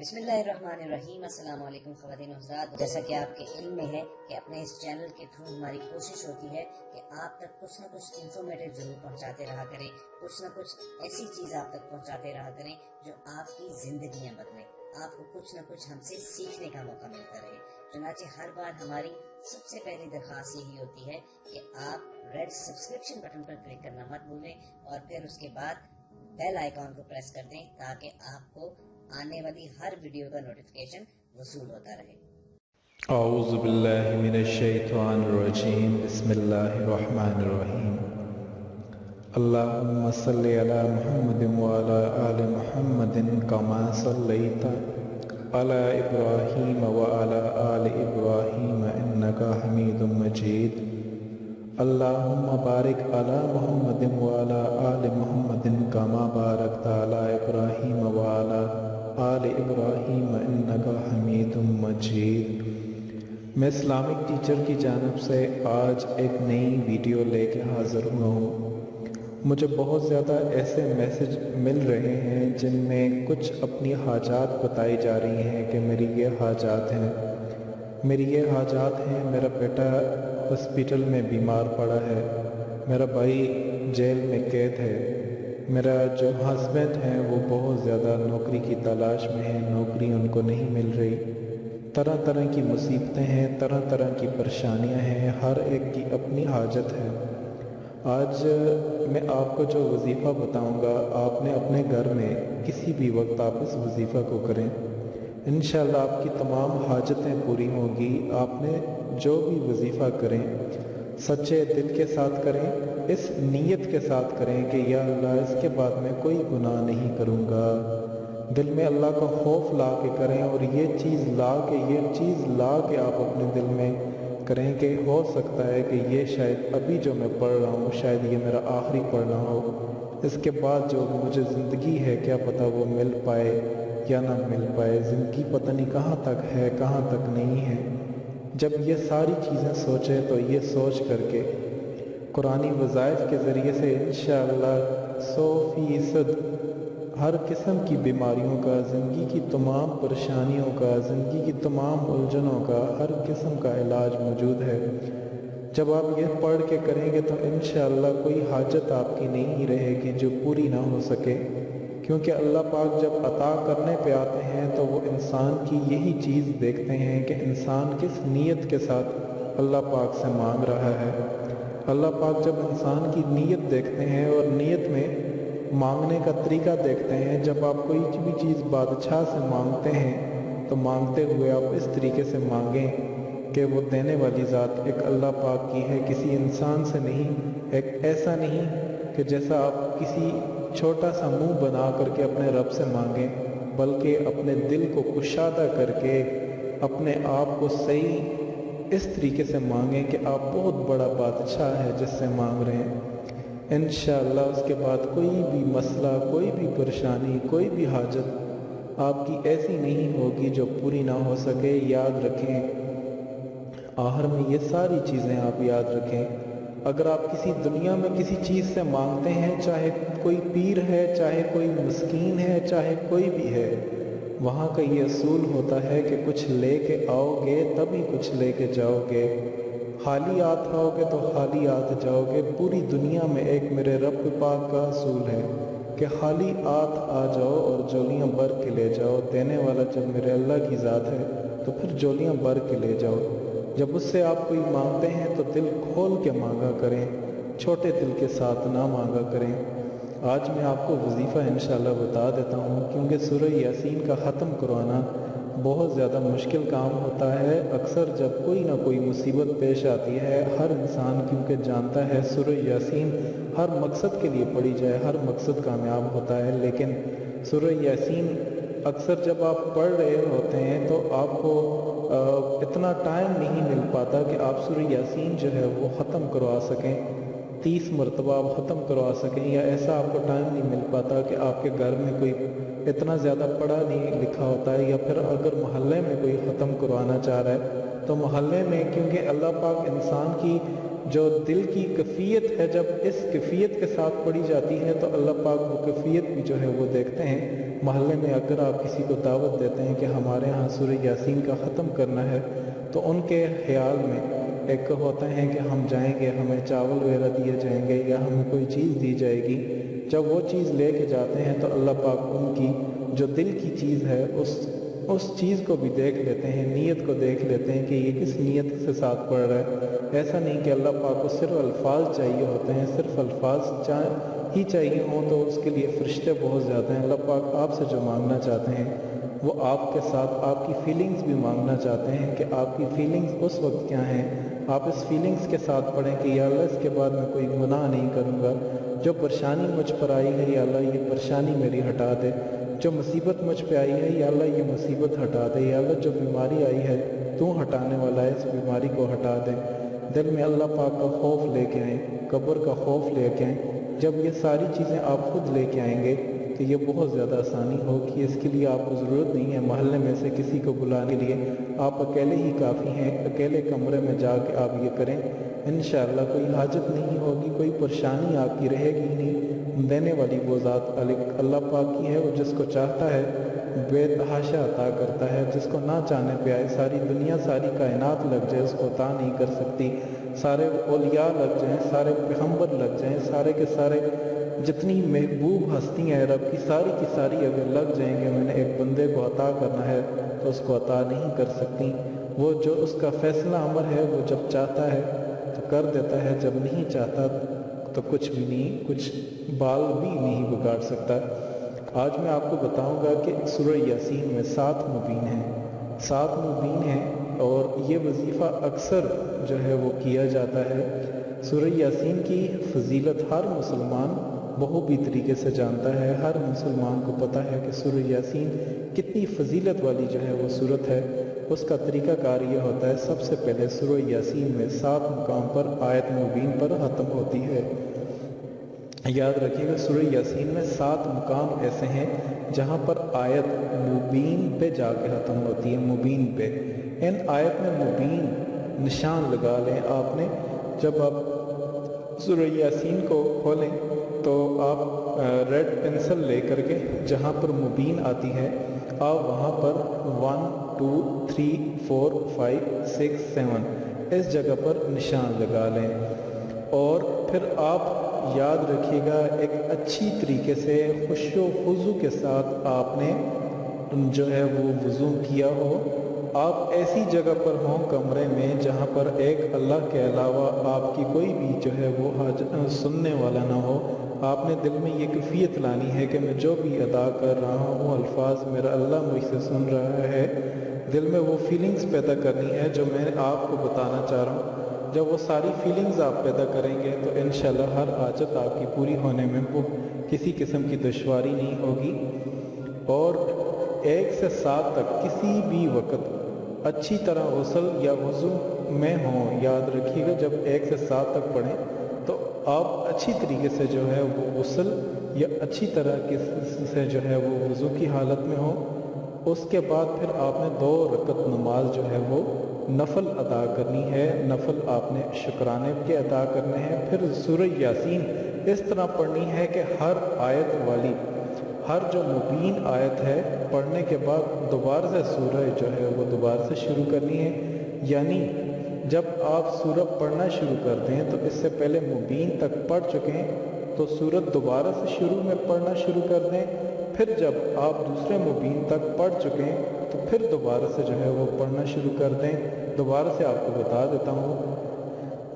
بسم اللہ الرحمن الرحیم۔ السلام علیکم خواتین و حضرات، جیسا کہ آپ کے علم میں ہے کہ اپنے اس چینل کے تھرو ہماری کوشش ہوتی ہے کہ آپ تک کچھ نہ کچھ انفارمیٹیو ضرور پہنچاتے رہا کریں، کچھ نہ کچھ ایسی چیز آپ تک پہنچاتے رہا کریں جو آپ کی زندگیاں بدلیں، آپ کو کچھ نہ کچھ ہم سے سیکھنے کا موقع ملتا رہے۔ چنانچہ ہر بار ہماری سب سے پہلی درخواست یہی ہوتی ہے کہ آپ ریڈ سبسکرپشن بٹن پر کلک کرنا مت بھولیں اور پھر اس کے بعد بیل آئیکن کو پریس کر دیں تاکہ آپ کو آنے والی ہر ویڈیو کا نوٹیفیکیشن وصول ہوتا رہے۔ اعوذ باللہ من الشیطان الرجیم، بسم اللہ الرحمن الرحیم۔ اللہم صلی علی محمد وعلی آل محمد کما صلیت علی ابراہیم وعلی آل ابراہیم انکا حمید مجید۔ اللہم بارک علی محمد وعلی آل محمد کما بارکت علی ابراہیم وعلی آل ابراہیم انکا حمید مجید۔ میں اسلامک ٹیچر کی جانب سے آج ایک نئی ویڈیو لے کے حاضر ہوا ہوں۔ مجھے بہت زیادہ ایسے میسج مل رہے ہیں جن میں کچھ اپنی حاجات بتائی جا رہی ہیں کہ میری یہ حاجات ہیں، میری یہ حاجات ہیں، میرا بیٹا ہاسپٹل میں بیمار پڑا ہے، میرا بھائی جیل میں قید ہے، میرا جو ہسبینڈ ہیں وہ بہت زیادہ نوکری کی تلاش میں ہیں، نوکری ان کو نہیں مل رہی، طرح طرح کی مصیبتیں ہیں، طرح طرح کی پریشانیاں ہیں، ہر ایک کی اپنی حاجت ہے۔ آج میں آپ کو جو وظیفہ بتاؤں گا، آپ نے اپنے گھر میں کسی بھی وقت آپ اس وظیفہ کو کریں، انشاءاللہ آپ کی تمام حاجتیں پوری ہوں گی۔ آپ نے جو بھی وظیفہ کریں سچے دل کے ساتھ کریں، اس نیت کے ساتھ کریں کہ یا اللہ اس کے بعد میں کوئی گناہ نہیں کروں گا، دل میں اللہ کا خوف لا کے کریں، اور یہ چیز لا کے آپ اپنے دل میں کریں کہ ہو سکتا ہے کہ یہ شاید ابھی جو میں پڑھ رہا ہوں شاید یہ میرا آخری پڑھنا ہو، اس کے بعد جو مجھے زندگی ہے کیا پتہ وہ مل پائے یا نہ مل پائے، زندگی پتہ نہیں کہاں تک ہے کہاں تک نہیں ہے۔ جب یہ ساری چیزیں سوچیں تو یہ سوچ کر کے قرآنی وظائف کے ذریعے سے انشاءاللہ 100% ہر قسم کی بیماریوں کا، زندگی کی تمام پریشانیوں کا، زندگی کی تمام الجھنوں کا ہر قسم کا علاج موجود ہے۔ جب آپ یہ پڑھ کے کریں گے تو انشاءاللہ کوئی حاجت آپ کی نہیں رہے گی جو پوری نہ ہو سکے، کیونکہ اللہ پاک جب عطا کرنے پہ آتے ہیں تو وہ انسان کی یہی چیز دیکھتے ہیں کہ انسان کس نیت کے ساتھ اللہ پاک سے مانگ رہا ہے۔ اللہ پاک جب انسان کی نیت دیکھتے ہیں اور نیت میں مانگنے کا طریقہ دیکھتے ہیں، جب آپ کوئی بھی چیز بادشاہ سے مانگتے ہیں تو مانگتے ہوئے آپ اس طریقے سے مانگیں کہ وہ دینے والی ذات ایک اللہ پاک کی ہے، کسی انسان سے نہیں، ایک ایسا نہیں کہ جیسا آپ کسی چھوٹا سا منہ بنا کر کے اپنے رب سے مانگیں، بلکہ اپنے دل کو کشادہ کر کے اپنے آپ کو صحیح اس طریقے سے مانگیں کہ آپ بہت بڑا بادشاہ ہے جس سے مانگ رہے ہیں۔ انشاءاللہ اس کے بعد کوئی بھی مسئلہ، کوئی بھی پریشانی، کوئی بھی حاجت آپ کی ایسی نہیں ہوگی جو پوری نہ ہو سکے۔ یاد رکھیں، آخر میں یہ ساری چیزیں آپ یاد رکھیں، اگر آپ کسی دنیا میں کسی چیز سے مانگتے ہیں، چاہے کوئی پیر ہے، چاہے کوئی مسکین ہے، چاہے کوئی بھی ہے، وہاں کا یہ اصول ہوتا ہے کہ کچھ لے کے آؤ گے تبھی کچھ لے کے جاؤ گے، خالی ہاتھ آؤ گے تو خالی ہاتھ جاؤ گے۔ پوری دنیا میں ایک میرے رب پاک کا اصول ہے کہ خالی ہاتھ آ جاؤ اور جولیاں بھر کے لے جاؤ، دینے والا جب میرے اللہ کی ذات ہے تو پھر جولیاں بھر کے لے جاؤ۔ جب اس سے آپ کوئی مانگتے ہیں تو دل کھول کے مانگا کریں، چھوٹے دل کے ساتھ نہ مانگا کریں۔ آج میں آپ کو وظیفہ انشاءاللہ بتا دیتا ہوں، کیونکہ سورہ یاسین کا ختم کروانا بہت زیادہ مشکل کام ہوتا ہے۔ اکثر جب کوئی نہ کوئی مصیبت پیش آتی ہے، ہر انسان کیونکہ جانتا ہے سورہ یاسین ہر مقصد کے لیے پڑھی جائے ہر مقصد کامیاب ہوتا ہے، لیکن سورہ یاسین اکثر جب آپ پڑھ رہے ہوتے ہیں تو آپ کو اتنا ٹائم نہیں مل پاتا کہ آپ سورہ یاسین جو ہے وہ ختم کروا سکیں، 30 مرتبہ آپ ختم کروا سکیں، یا ایسا آپ کو ٹائم نہیں مل پاتا کہ آپ کے گھر میں کوئی اتنا زیادہ پڑھا نہیں لکھا ہوتا ہے، یا پھر اگر محلے میں کوئی ختم کروانا چاہ رہا ہے تو محلے میں، کیونکہ اللہ پاک انسان کی جو دل کی کیفیت ہے جب اس کیفیت کے ساتھ پڑھی جاتی ہے تو اللہ پاک وہ کیفیت بھی جو ہے وہ دیکھتے ہیں۔ محلے میں اگر آپ کسی کو دعوت دیتے ہیں کہ ہمارے ہاں سورہ یاسین کا ختم کرنا ہے تو ان کے خیال میں ایک ہوتا ہے کہ ہم جائیں گے، ہمیں چاول وغیرہ دیے جائیں گے یا ہمیں کوئی چیز دی جائے گی۔ جب وہ چیز لے کے جاتے ہیں تو اللہ پاک ان کی جو دل کی چیز ہے اس چیز کو بھی دیکھ لیتے ہیں، نیت کو دیکھ لیتے ہیں کہ یہ کس نیت سے ساتھ پڑھ رہا ہے۔ ایسا نہیں کہ اللہ پاک کو صرف الفاظ چاہیے ہوتے ہیں، صرف الفاظ ہی چاہیے ہوں تو اس کے لیے فرشتے بہت زیادہ ہیں۔ اللہ پاک آپ سے جو مانگنا چاہتے ہیں وہ آپ کے ساتھ آپ کی فیلنگز بھی مانگنا چاہتے ہیں کہ آپ کی فیلنگز اس وقت کیا ہیں۔ آپ اس فیلنگز کے ساتھ پڑھیں کہ یا اللہ اس کے بعد میں کوئی گناہ نہیں کروں گا، جو پریشانی مجھ پر آئی ہے یا اللہ یہ پریشانی میری ہٹا دے، جو مصیبت مجھ پہ آئی ہے یا اللہ یہ مصیبت ہٹا دے، یا اللہ جو بیماری آئی ہے تو ہٹانے والا ہے، اس بیماری کو ہٹا دے۔ دل میں اللہ پاک کا خوف لے کے آئیں، قبر کا خوف لے کے آئیں۔ جب یہ ساری چیزیں آپ خود لے کے آئیں گے تو یہ بہت زیادہ آسانی ہوگی۔ اس کے لیے آپ کو ضرورت نہیں ہے محلے میں سے کسی کو بلانے کے لیے، آپ اکیلے ہی کافی ہیں۔ اکیلے کمرے میں جا کے آپ یہ کریں، انشاءاللہ کوئی حاجت نہیں ہوگی، کوئی پریشانی آپ کی رہے گی نہیں۔ دینے والی وہ ذات اللہ پاک کی ہے، وہ جس کو چاہتا ہے بے تحاشا عطا کرتا ہے، جس کو نہ چاہنے پہ آئے ساری دنیا ساری کائنات لگ جائے اس کو عطا نہیں کر سکتی۔ سارے اولیاء لگ جائیں، سارے پیغمبر لگ جائیں، سارے کے سارے جتنی محبوب ہستیاں ہیں رب کی ساری اگر لگ جائیں گے میں نے ایک بندے کو عطا کرنا ہے تو اس کو عطا نہیں کر سکتی۔ وہ جو اس کا فیصلہ امر ہے وہ جب چاہتا ہے تو کر دیتا ہے، جب نہیں چاہتا تو کچھ بھی نہیں، کچھ بال بھی نہیں بگاڑ سکتا۔ آج میں آپ کو بتاؤں گا کہ سورہ یاسین میں 7 مبین ہیں، 7 مبین ہیں، اور یہ وظیفہ اکثر جو ہے وہ کیا جاتا ہے۔ سورہ یاسین کی فضیلت ہر مسلمان بخوبی طریقے سے جانتا ہے، ہر مسلمان کو پتہ ہے کہ سورہ یاسین کتنی فضیلت والی جو ہے وہ سورت ہے۔ اس کا طریقہ کار یہ ہوتا ہے، سب سے پہلے سورہ یاسین میں 7 مقام پر آیت مبین پر ختم ہوتی ہے۔ یاد رکھیے گا سورہ یاسین میں 7 مقام ایسے ہیں جہاں پر آیت مبین پہ جا کے ختم ہوتی ہے، مبین پہ۔ ان آیت میں مبین نشان لگا لیں آپ نے۔ جب آپ سورہ یاسین کو کھولیں تو آپ ریڈ پنسل لے کر کے جہاں پر مبین آتی ہے آپ وہاں پر 1 2 3 4 5 6 7 اس جگہ پر نشان لگا لیں، اور پھر آپ یاد رکھیے گا ایک اچھی طریقے سے خشوع و خضوع کے ساتھ آپ نے جو ہے وہ وضو کیا ہو۔ آپ ایسی جگہ پر ہوں کمرے میں جہاں پر ایک اللہ کے علاوہ آپ کی کوئی بھی جو ہے وہ سننے والا نہ ہو۔ آپ نے دل میں یہ کیفیت لانی ہے کہ میں جو بھی ادا کر رہا ہوں وہ الفاظ میرا اللہ مجھ سے سن رہا ہے۔ دل میں وہ فیلنگز پیدا کرنی ہے جو میں آپ کو بتانا چاہ رہا ہوں۔ جب وہ ساری فیلنگز آپ پیدا کریں گے تو انشاءاللہ ہر حاجت آپ کی پوری ہونے میں وہ کسی قسم کی دشواری نہیں ہوگی۔ اور 1 سے 7 تک کسی بھی وقت اچھی طرح غسل یا وضو میں ہوں، یاد رکھیے گا جب 1 سے 7 تک پڑھیں تو آپ اچھی طریقے سے جو ہے وہ غسل یا اچھی طرح سے جو ہے وہ وضو کی حالت میں ہوں۔ اس کے بعد پھر آپ نے 2 رکعت نماز جو ہے وہ نفل ادا کرنی ہے، نفل آپ نے شکرانے کے ادا کرنے ہیں۔ پھر سورہ یاسین اس طرح پڑھنی ہے کہ ہر آیت والی، ہر جو مبین آیت ہے پڑھنے کے بعد دوبارہ سے سورہ جو ہے وہ دوبارہ سے شروع کرنی ہے۔ یعنی جب آپ سورہ پڑھنا شروع کر دیں تو اس سے پہلے مبین تک پڑھ چکیں تو سورت دوبارہ سے شروع میں پڑھنا شروع کر دیں۔ پھر جب آپ دوسرے مبین تک پڑھ چکیں تو پھر دوبارہ سے جو ہے وہ پڑھنا شروع کر دیں۔ دوبارہ سے آپ کو بتا دیتا ہوں،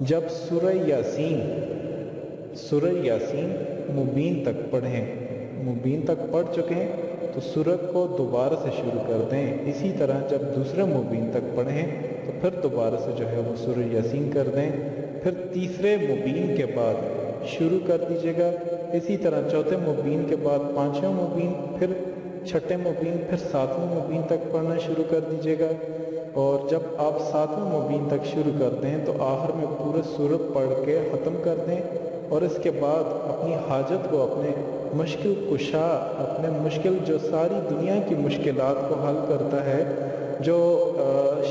جب سورہ یاسین مبین تک پڑھیں، مبین تک پڑھ چکیں تو سورت کو دوبارہ سے شروع کر دیں۔ اسی طرح جب دوسرے مبین تک پڑھیں تو پھر دوبارہ سے جو ہے وہ سورہ یاسین کر دیں۔ پھر تیسرے مبین کے بعد شروع کر دیجیے گا، اسی طرح چوتھے مبین کے بعد 5واں مبین، پھر 6ٹھے مبین، پھر 7ویں مبین تک پڑھنا شروع کر دیجیے گا۔ اور جب آپ 7ویں مبین تک شروع کر دیں تو آخر میں پورے سورت پڑھ کے ختم کر دیں، اور اس کے بعد اپنی حاجت کو، اپنے مشکل کشا، اپنے مشکل جو ساری دنیا کی مشکلات کو حل کرتا ہے، جو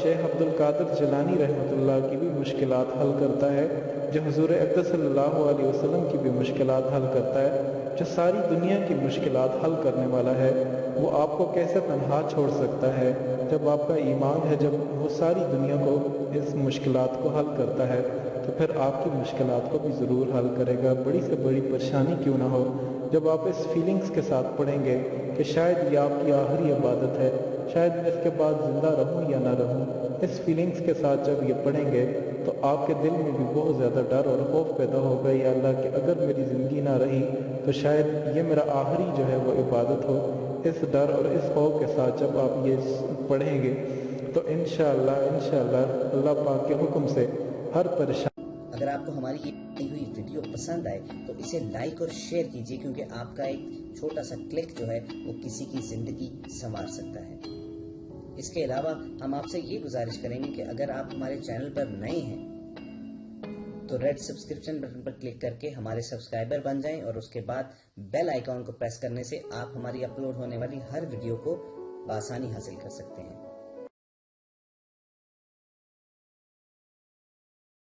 شیخ عبد القادر جیلانی رحمۃ اللہ کی بھی مشکلات حل کرتا ہے، جو حضور اقدس صلی اللہ علیہ وسلم کی بھی مشکلات حل کرتا ہے، جو ساری دنیا کی مشکلات حل کرنے والا ہے، وہ آپ کو کیسے تنہا چھوڑ سکتا ہے؟ جب آپ کا ایمان ہے، جب وہ ساری دنیا کو اس مشکلات کو حل کرتا ہے تو پھر آپ کی مشکلات کو بھی ضرور حل کرے گا، بڑی سے بڑی پریشانی کیوں نہ ہو۔ جب آپ اس فیلنگز کے ساتھ پڑھیں گے کہ شاید یہ آپ کی آخری عبادت ہے، شاید میں اس کے بعد زندہ رہوں یا نہ رہوں، اس فیلنگز کے ساتھ جب یہ پڑھیں گے تو آپ کے دل میں بھی بہت زیادہ ڈر اور خوف پیدا ہوگا، یا اللہ کہ اگر میری زندگی نہ رہی تو شاید یہ میرا آخری جو ہے وہ عبادت ہو۔ اس ڈر اور اس خوف کے ساتھ جب آپ یہ پڑھیں گے تو انشاءاللہ اللہ پاک کے حکم سے ہر پریشانی۔ اگر آپ کو ہماری یہ ہوئی ویڈیو پسند آئے تو اسے لائک اور شیئر کیجیے، کیونکہ آپ کا ایک چھوٹا سا کلک جو ہے وہ کسی کی زندگی سنوار سکتا ہے۔ اس کے علاوہ ہم آپ سے یہ گزارش کریں گے کہ اگر آپ ہمارے چینل پر نئے ہیں تو ریڈ سبسکرپشن بٹن پر کلک کر کے ہمارے سبسکرائبر بن جائیں، اور اس کے بعد بیل آئیکن کو پریس کرنے سے آپ ہماری اپلوڈ ہونے والی ہر ویڈیو کو بآسانی حاصل کر سکتے ہیں۔